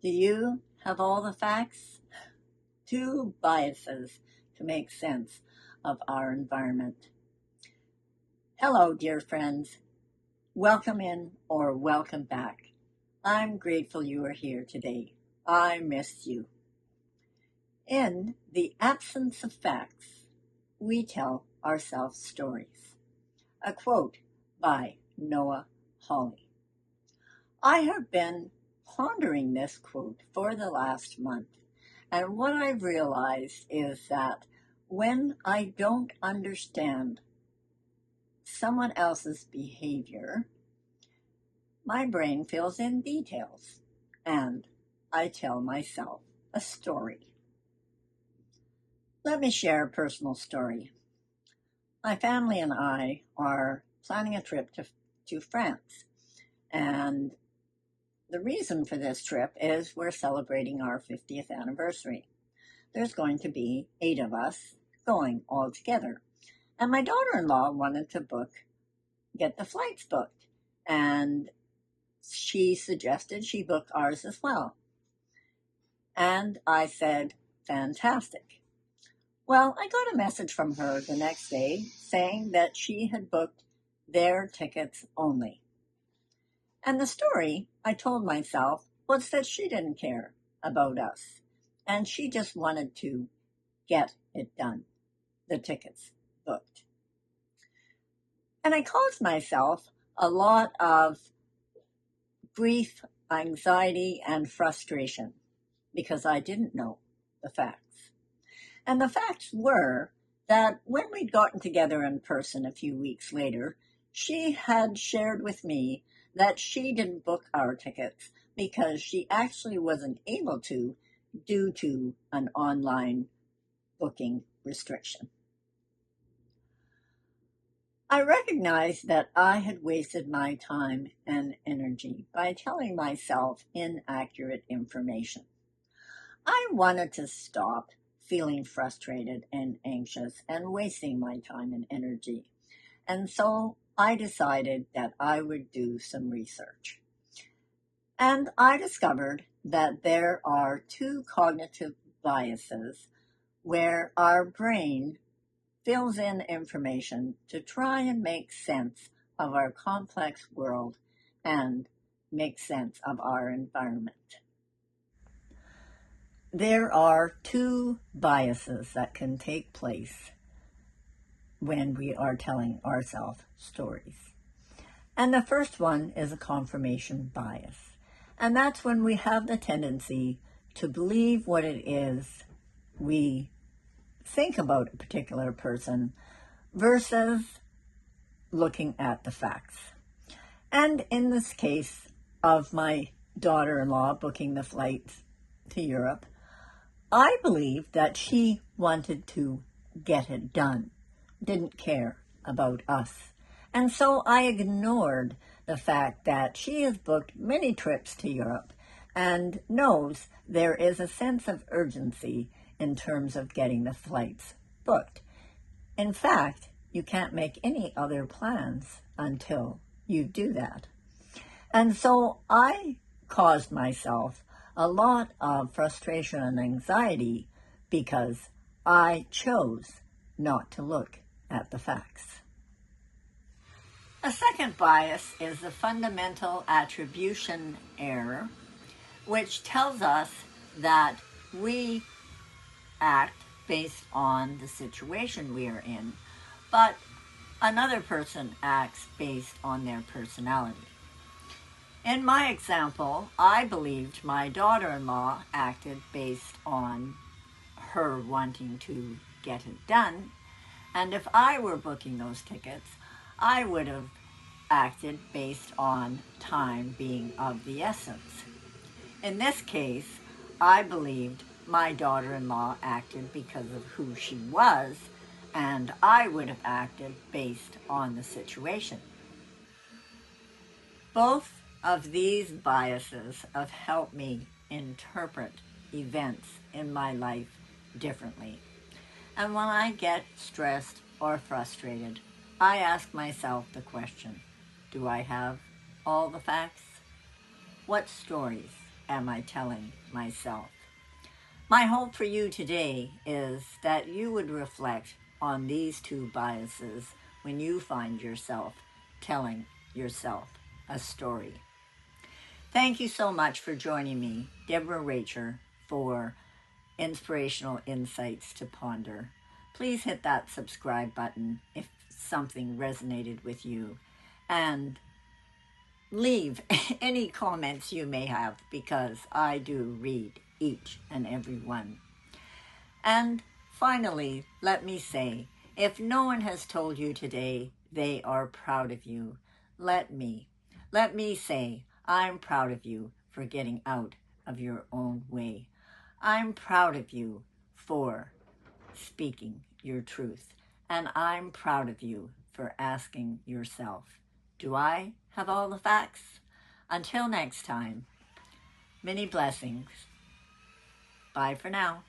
Do you have all the facts? Two biases to make sense of our environment. Hello, dear friends. Welcome in or welcome back. I'm grateful you are here today. I missed you. In the absence of facts, we tell ourselves stories. A quote by Noah Hawley. I have been pondering this quote for the last month, and what I've realized is that when I don't understand someone else's behavior, my brain fills in details, and I tell myself a story. Let me share a personal story. My family and I are planning a trip to France, and the reason for this trip is we're celebrating our 50th anniversary. There's going to be 8 of us going all together. And my daughter-in-law wanted to get the flights booked. And she suggested she book ours as well. And I said, fantastic. Well, I got a message from her the next day saying that she had booked their tickets only. And the story I told myself was that she didn't care about us, and she just wanted to get it done, the tickets booked. And I caused myself a lot of grief, anxiety, and frustration because I didn't know the facts. And the facts were that when we'd gotten together in person a few weeks later, she had shared with me that she didn't book our tickets because she actually wasn't able to due to an online booking restriction. I recognized that I had wasted my time and energy by telling myself inaccurate information. I wanted to stop feeling frustrated and anxious and wasting my time and energy. And so I decided that I would do some research. And I discovered that there are 2 cognitive biases where our brain fills in information to try and make sense of our complex world and make sense of our environment. There are 2 biases that can take place when we are telling ourselves stories. And the first one is a confirmation bias. And that's when we have the tendency to believe what it is we think about a particular person versus looking at the facts. And in this case of my daughter-in-law booking the flights to Europe, I believed that she wanted to get it done, didn't care about us. And so I ignored the fact that she has booked many trips to Europe and knows there is a sense of urgency in terms of getting the flights booked. In fact, you can't make any other plans until you do that. And so I caused myself a lot of frustration and anxiety because I chose not to look at the facts. A second bias is the fundamental attribution error, which tells us that we act based on the situation we are in, but another person acts based on their personality. In my example, I believed my daughter-in-law acted based on her wanting to get it done, and if I were booking those tickets, I would have acted based on time being of the essence. In this case, I believed my daughter-in-law acted because of who she was, and I would have acted based on the situation. Both of these biases have helped me interpret events in my life differently. And when I get stressed or frustrated, I ask myself the question, do I have all the facts? What stories am I telling myself? My hope for you today is that you would reflect on these two biases when you find yourself telling yourself a story. Thank you so much for joining me, Deborah Racher, for Inspirational Insights to Ponder. Please hit that subscribe button if something resonated with you, and leave any comments you may have, because I do read each and every one. And finally, let me say, if no one has told you today they are proud of you, let me say, I'm proud of you for getting out of your own way. I'm proud of you for speaking your truth. And I'm proud of you for asking yourself, do I have all the facts? Until next time, many blessings. Bye for now.